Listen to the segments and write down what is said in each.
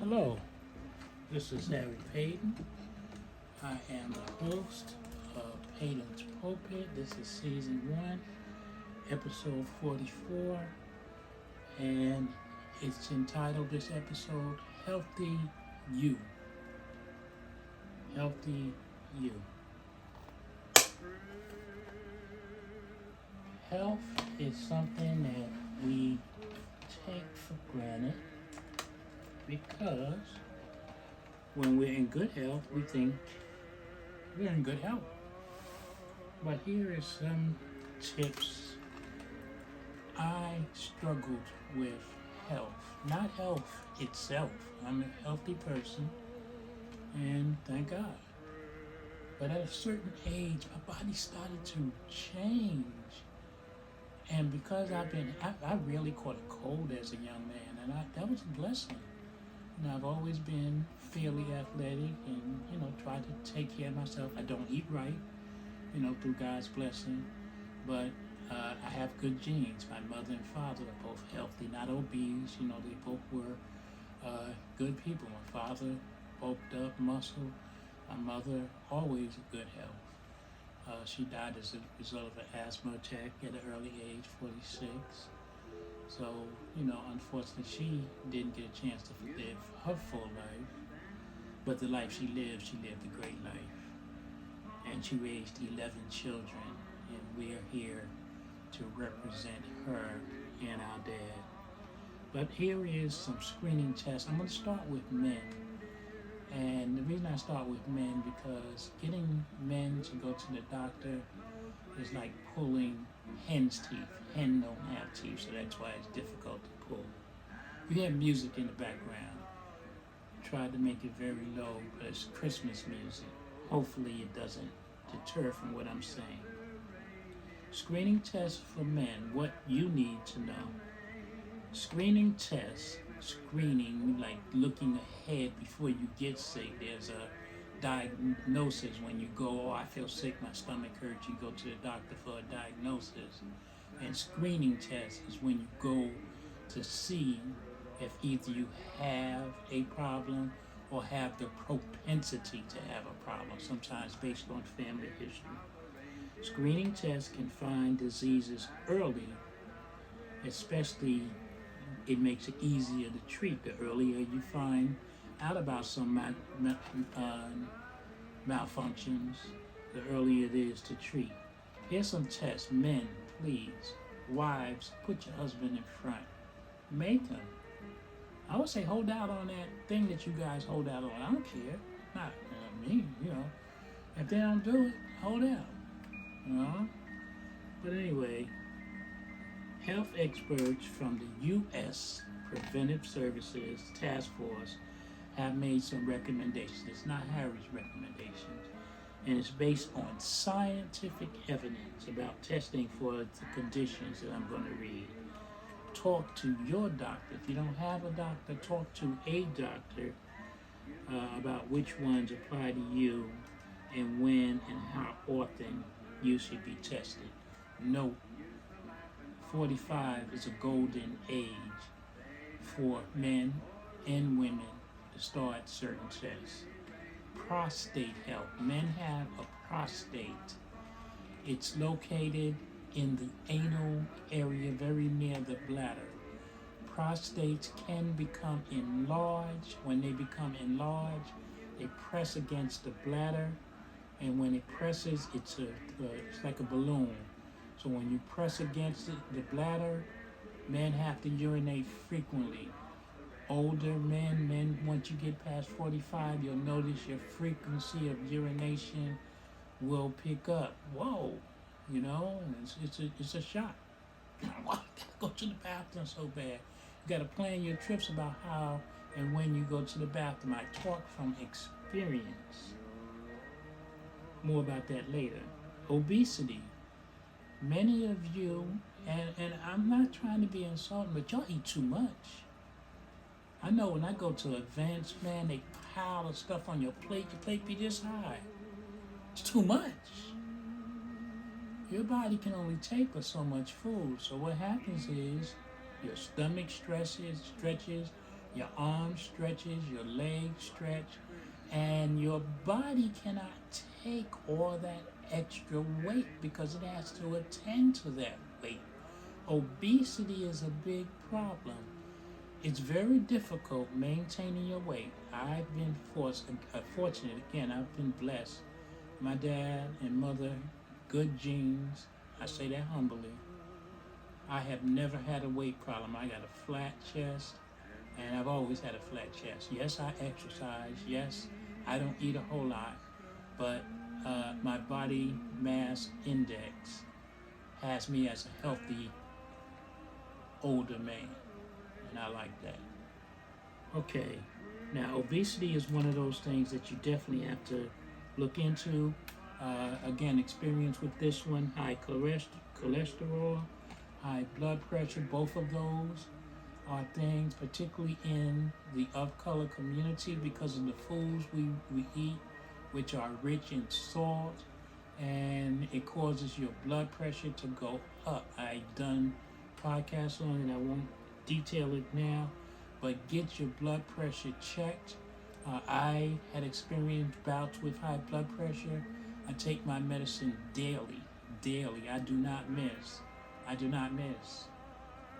Hello, this is Harry Paden. I am the host of Paden's Pulpit. This is season 1, episode 44, and it's entitled, this episode, Healthy You. Healthy You. Health is something that we take for granted because when we're in good health, we think we're in good health. But here is some tips. I struggled with health, not health itself. I'm a healthy person, and thank God. But at a certain age, my body started to change. And because I really caught a cold as a young man, and that was a blessing. I've always been fairly athletic and, try to take care of myself. I don't eat right, through God's blessing, but I have good genes. My mother and father are both healthy, not obese. They both were good people. My father bulked up, muscle. My mother, always good health. She died as a result of an asthma attack at an early age, 46. So, unfortunately, she didn't get a chance to live her full life. But the life she lived a great life. And she raised 11 children, and we're here to represent her and our dad. But here is some screening tests. I'm going to start with men. And the reason I start with men, because getting men to go to the doctor is like pulling hen's teeth. Hen don't have teeth, so that's why it's difficult to pull. You have music in the background. Try to make it very low, but it's Christmas music. Hopefully it doesn't deter from what I'm saying. Screening tests for men, what you need to know. Screening tests, like looking ahead before you get sick. There's a diagnosis when you go, I feel sick, my stomach hurts, you go to the doctor for a diagnosis. And screening tests is when you go to see if either you have a problem or have the propensity to have a problem, sometimes based on family history. Screening tests can find diseases early, especially it makes it easier to treat. The earlier you find out about some malfunctions, the earlier it is to treat. Here's some tests. Men, please. Wives, put your husband in front. Make him. I would say hold out on that thing that you guys hold out on. I don't care. Not me, If they don't do it, hold out. But anyway, health experts from the U.S. Preventive Services Task Force have made some recommendations. It's not Harry's recommendations. And it's based on scientific evidence about testing for the conditions that I'm going to read. Talk to your doctor. If you don't have a doctor, talk to a doctor about which ones apply to you and when and how often you should be tested. Note, 45 is a golden age for men and women to start certain tests. Prostate health. Men have a prostate. It's located in the anal area, very near the bladder. Prostates can become enlarged. When they become enlarged, they press against the bladder, and when it presses, it's like a balloon. So when you press against the bladder, men have to urinate frequently. Older men, once you get past 45, you'll notice your frequency of urination will pick up. Whoa, it's a shock. I gotta go to the bathroom so bad. You gotta plan your trips about how and when you go to the bathroom. I talk from experience. More about that later. Obesity. Many of you, and I'm not trying to be insulting, but y'all eat too much. I know when I go to events, man, they pile of stuff on your plate be this high. It's too much. Your body can only take but so much food. So what happens is your stomach stretches, Your arm stretches, your legs stretch, and your body cannot take all that extra weight because it has to attend to that weight. Obesity is a big problem. It's very difficult maintaining your weight. I've been fortunate, again, I've been blessed. My dad and mother, good genes. I say that humbly. I have never had a weight problem. I got a flat chest, and I've always had a flat chest. Yes, I exercise. Yes, I don't eat a whole lot, but my body mass index has me as a healthy older man, and I like that. Okay, now obesity is one of those things that you definitely have to look into. Again, experience with this one: high cholesterol, high blood pressure. Both of those are things, particularly in the of-color community, because of the foods we eat, which are rich in salt, and it causes your blood pressure to go up. I've done podcasts on it. I won't detail it now, but get your blood pressure checked. I had experienced bouts with high blood pressure. I take my medicine daily. I do not miss.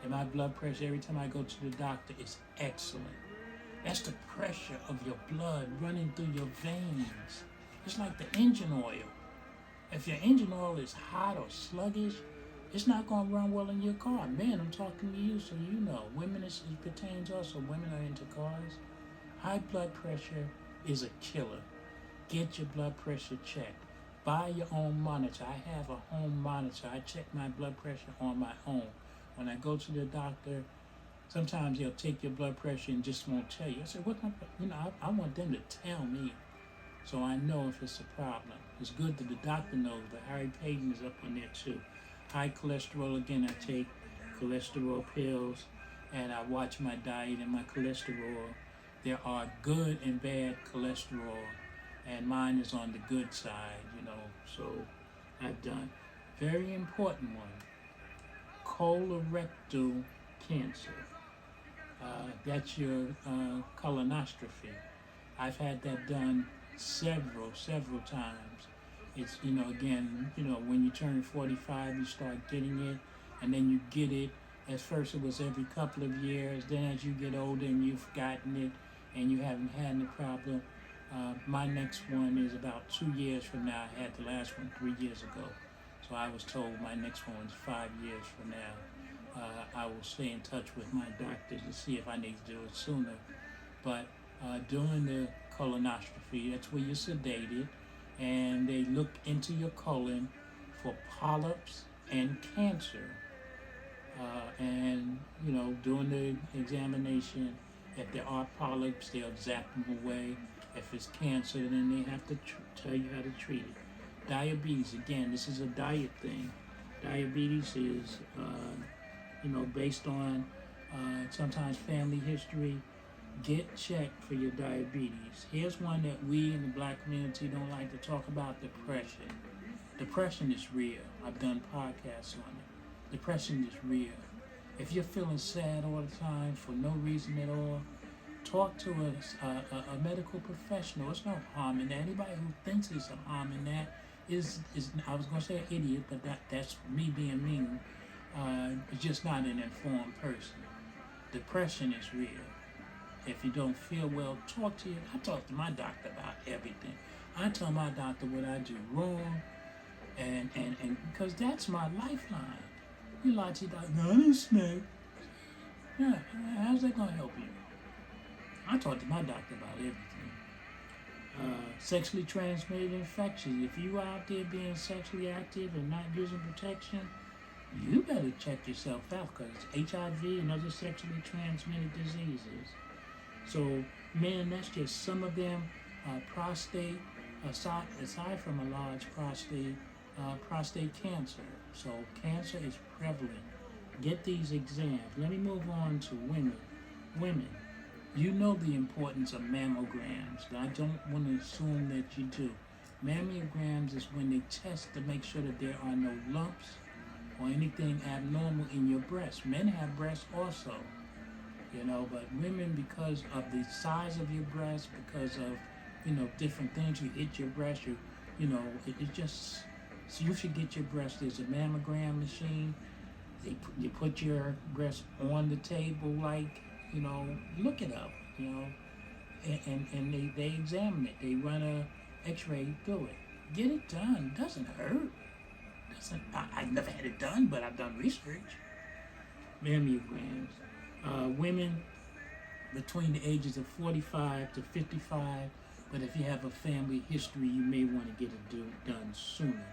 And my blood pressure, every time I go to the doctor, is excellent. That's the pressure of your blood running through your veins. It's like the engine oil. If your engine oil is hot or sluggish, it's not going to run well in your car. Man, I'm talking to you, so you know. Women, it pertains also. Women are into cars. High blood pressure is a killer. Get your blood pressure checked. Buy your own monitor. I have a home monitor. I check my blood pressure on my own. When I go to the doctor, sometimes they'll take your blood pressure and just won't tell you. I said, I want them to tell me so I know if it's a problem. It's good that the doctor knows, but Harry Paden is up on there too. High cholesterol, again, I take cholesterol pills, and I watch my diet and my cholesterol. There are good and bad cholesterol, and mine is on the good side, so I've done. Very important one, colorectal cancer. That's your colonoscopy. I've had that done several times. It's, when you turn 45, you start getting it, and then you get it. At first, it was every couple of years. Then as you get older and you've gotten it, and you haven't had the problem, my next one is about 2 years from now. I had the last one 3 years ago. So I was told my next one is 5 years from now. I will stay in touch with my doctor to see if I need to do it sooner. But during the colonoscopy, that's where you're sedated, and they look into your colon for polyps and cancer. During the examination, if there are polyps, they'll zap them away. If it's cancer, then they have to tell you how to treat it. Diabetes, again, this is a diet thing. Diabetes is, based on sometimes family history. Get checked for your diabetes. Here's one that we in the black community don't like to talk about: depression. Depression is real. I've done podcasts on it. Depression is real. If you're feeling sad all the time for no reason at all, talk to a medical professional. There's no harm in that. Anybody who thinks there's some harm in that is I was going to say an idiot, but that's me being mean. It's just not an informed person. Depression is real. If you don't feel well, I talk to my doctor about everything. I tell my doctor what I do wrong, and because that's my lifeline. You lie to your doctor, no, I didn't smoke. Yeah, how's that going to help you? I talk to my doctor about everything. Sexually transmitted infections. If you out there being sexually active and not using protection, you better check yourself out, because HIV and other sexually transmitted diseases. So, men, that's just some of them. Prostate, aside from a large prostate cancer. So, cancer is prevalent. Get these exams. Let me move on to women. Women, you know the importance of mammograms. I don't want to assume that you do. Mammograms is when they test to make sure that there are no lumps or anything abnormal in your breast. Men have breasts also. you know. But women, because of the size of your breast, because of, you know, different things, you hit your breast, you know, it just, so you should get your breast. There's a mammogram machine. You put your breast on the table, like, you know, look it up, you know, and they examine it. They run a x-ray through it. Get it done. Doesn't hurt. I've never had it done, but I've done research. Mammograms. Women between the ages of 45 to 55, but if you have a family history, you may want to get it done sooner.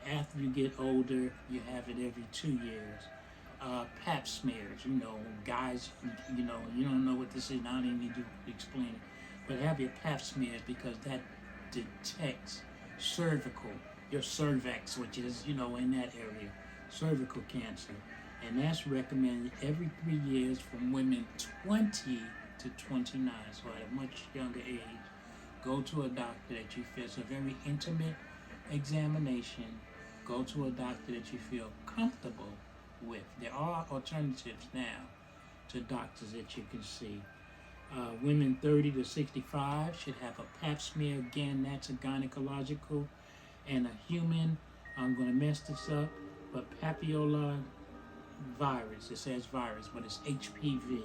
After you get older, you have it every 2 years. Pap smears, you know, guys, you know, you don't know what this is, and I don't even need to explain it, but have your pap smears because that detects cervical, your cervix, which is, you know, in that area, cervical cancer. And that's recommended every 3 years from women 20 to 29, so at a much younger age. Go to a doctor that you feel. It's a very intimate examination. Go to a doctor that you feel comfortable with. There are alternatives now to doctors that you can see. Women 30 to 65 should have a pap smear. Again, that's a gynecological and a human, I'm going to mess this up, but papilloma virus, it says virus, but it's HPV,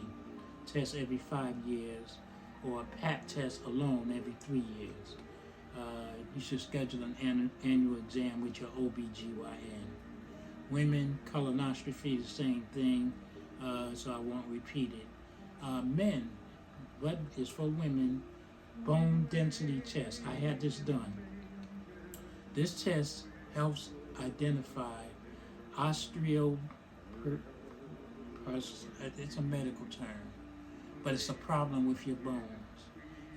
test every 5 years, or a pap test alone every 3 years. You should schedule an annual exam with your OBGYN. Women, colonoscopy, the same thing, so I won't repeat it. Men, what is for women, bone density test. I had this done. This test helps identify it's a medical term, but it's a problem with your bones.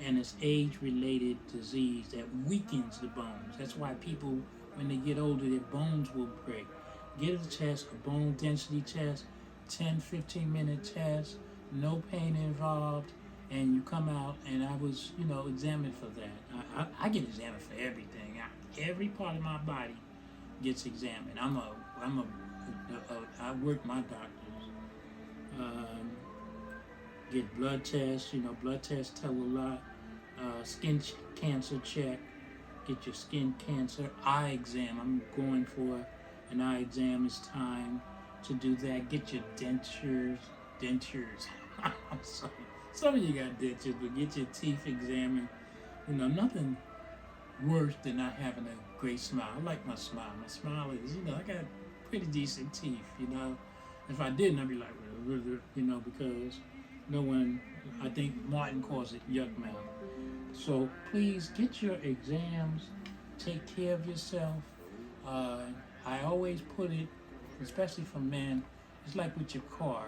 And it's age-related disease that weakens the bones. That's why people, when they get older, their bones will break. Get a test, a bone density test, 10, 15-minute test, no pain involved, and you come out, and I was, you know, examined for that. I get examined for everything. Every part of my body gets examined. I work my doctors. Get blood tests. You know, blood tests tell a lot. Skin cancer check. Get your skin cancer. Eye exam. I'm going for an eye exam. It's time to do that. Get your dentures. I'm sorry. Some of you got dentures, but get your teeth examined. You know, nothing worse than not having a great smile. I like my smile. My smile is, you know, I got pretty decent teeth, you know. If I didn't, I'd be like, you know, because no one, I think Martin calls it yuck mouth. So please get your exams, take care of yourself. I always put it, especially for men, it's like with your car.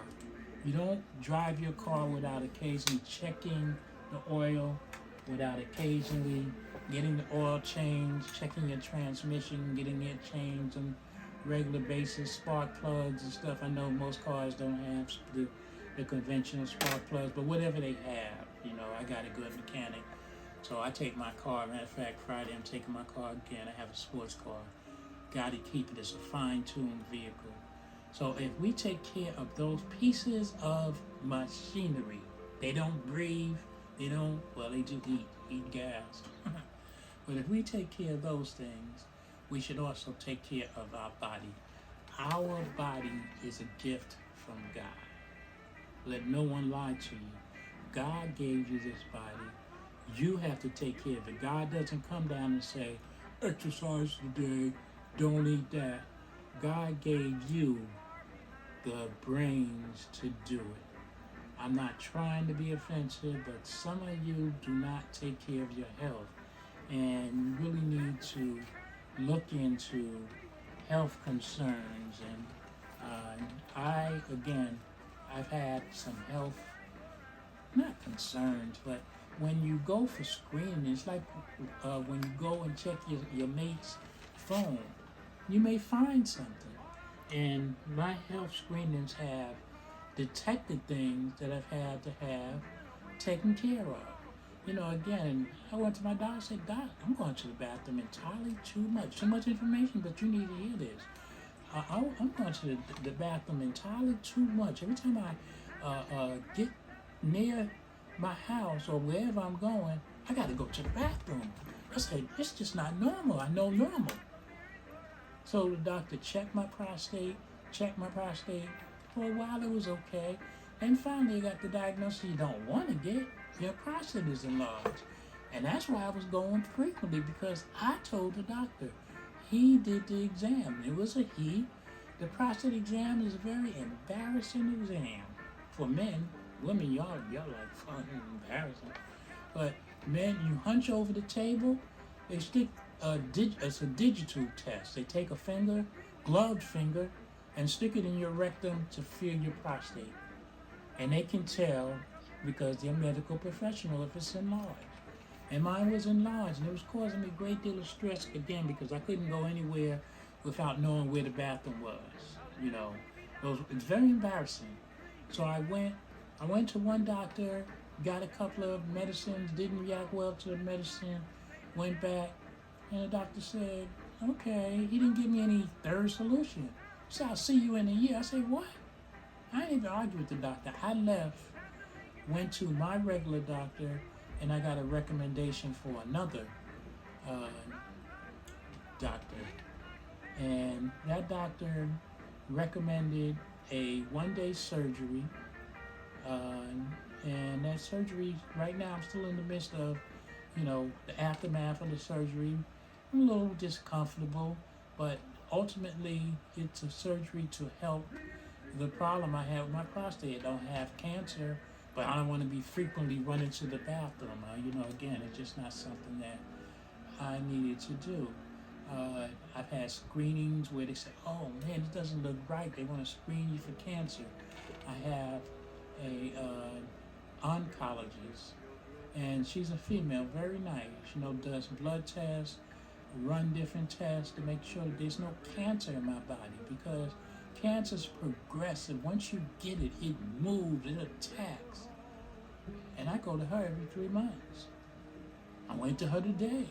You don't drive your car without occasionally checking the oil, without occasionally getting the oil changed, checking your transmission, getting it changed on a regular basis, spark plugs and stuff. I know most cars don't have the conventional spark plugs, but whatever they have, you know, I got a good mechanic. So I take my car, matter of fact, Friday I'm taking my car again. I have a sports car. Got to keep it as a fine-tuned vehicle. So if we take care of those pieces of machinery, they don't breathe, they don't, well, they do eat gas. But if we take care of those things, we should also take care of our body. Our body is a gift from God. Let no one lie to you. God gave you this body. You have to take care of it. God doesn't come down and say, exercise today, don't eat that. God gave you the brains to do it. I'm not trying to be offensive, but some of you do not take care of your health. And you really need to look into health concerns. And I've had some health, not concerns, but when you go for screening, it's like when you go and check your mate's phone, you may find something. And my health screenings have detected things that I've had to have taken care of. You know, again, I went to my doctor and said, Doc, I'm going to the bathroom entirely too much information, but you need to hear this. I'm going to the bathroom entirely too much. Every time get near my house or wherever I'm going, I got to go to the bathroom. I said, it's just not normal. I know normal. So the doctor checked my prostate. For a while it was okay. And finally I got the diagnosis you don't want to get. Your prostate is enlarged. And that's why I was going frequently, because I told the doctor. He did the exam. It was a he. The prostate exam is a very embarrassing exam for men. Women, y'all like fun and embarrassing. But men, you hunch over the table. They stick it's a digital test. They take a finger, gloved finger, and stick it in your rectum to feel your prostate. And they can tell, because they're medical professional, if it's enlarged. And mine was enlarged, and it was causing me a great deal of stress, again, because I couldn't go anywhere without knowing where the bathroom was. You know, it's very embarrassing. So I went to one doctor, got a couple of medicines, didn't react well to the medicine, went back, and the doctor said, okay, he didn't give me any third solution. He said, I'll see you in a year. I said, what? I didn't even argue with the doctor. I left, went to my regular doctor, and I got a recommendation for another doctor. And that doctor recommended a one-day surgery. And that surgery, right now I'm still in the midst of, the aftermath of the surgery. I'm a little discomfortable, but ultimately it's a surgery to help the problem I have with my prostate. I don't have cancer, but I don't want to be frequently running to the bathroom. Again, it's just not something that I needed to do. I've had screenings where they say, oh man, it doesn't look right. They want to screen you for cancer. I have a oncologist, and she's a female, very nice. Does blood tests, run different tests to make sure that there's no cancer in my body, because cancer's progressive. Once you get it, it moves, it attacks. And I go to her every 3 months. I went to her today.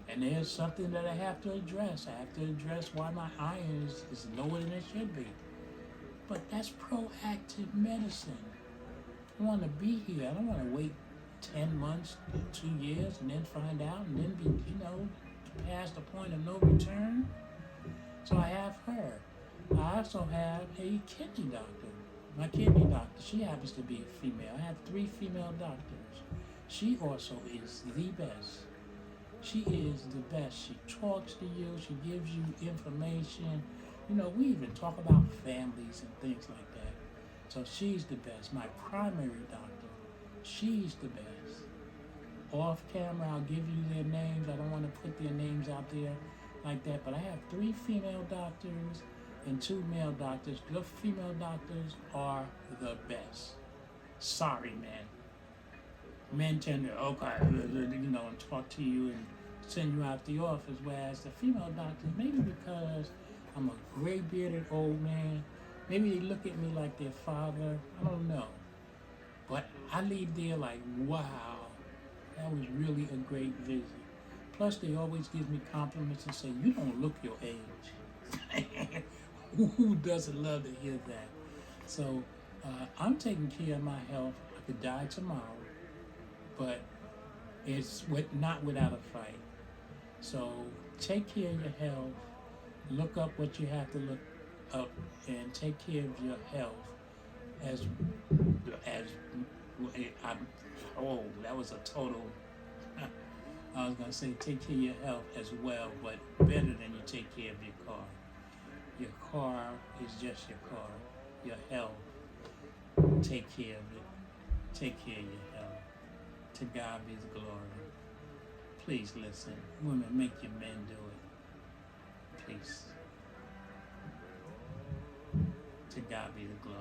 And there's something that I have to address. I have to address why my iron is lower than it should be. But that's proactive medicine. I want to be here. I don't want to wait 10 months, 2 years, and then find out, and then be, past the point of no return. So I have her. I also have a kidney doctor. My kidney doctor, she happens to be a female. I have 3 female doctors. She also is the best. She is the best. She talks to you. She gives you information. We even talk about families and things like that. So she's the best. My primary doctor, she's the best. Off camera, I'll give you their names. I don't want to put their names out there like that. But I have 3 female doctors and 2 male doctors. The female doctors are the best. Sorry, man. Men tend to, and talk to you and send you out the office, whereas the female doctors, maybe because I'm a gray-bearded old man, maybe they look at me like their father, I don't know. But I leave there like, wow, that was really a great visit. Plus, they always give me compliments and say, you don't look your age. Who doesn't love to hear that? So, I'm taking care of my health. I could die tomorrow, but it's not without a fight. So take care of your health. Look up what you have to look up, and take care of your health that was a total. I was gonna say take care of your health as well, but better than you take care of your car. Your car is just your car. Your health, take care of it. Take care of your health. To God be the glory. Please listen. Women, make your men do it. Please. To God be the glory.